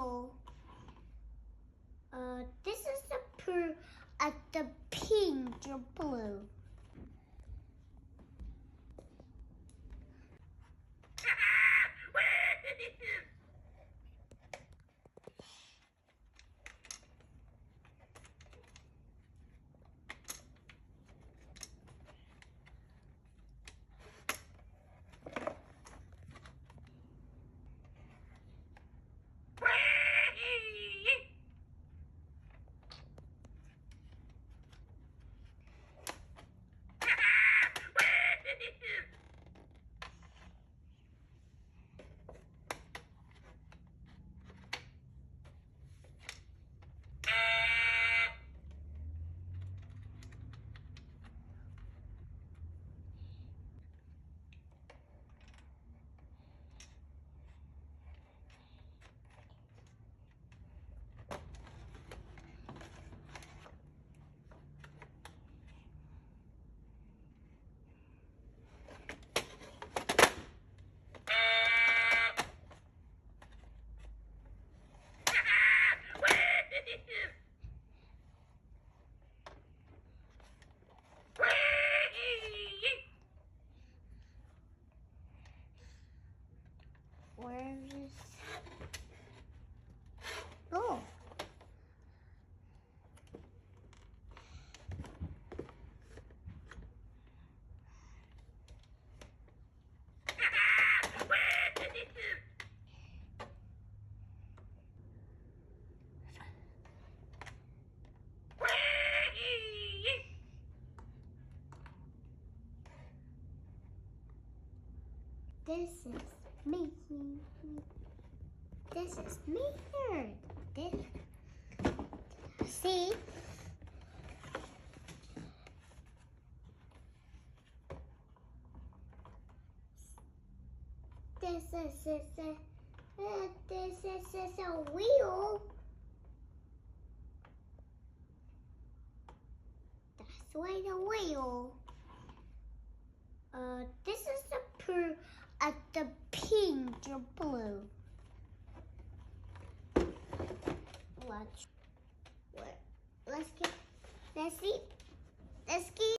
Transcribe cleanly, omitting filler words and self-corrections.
wheel. This is the the pink or blue. Where is... Oh. This is me. This is me here. This. See? This is a wheel. That's why the wheel. This is the pink or blue. Let's see. Let's see.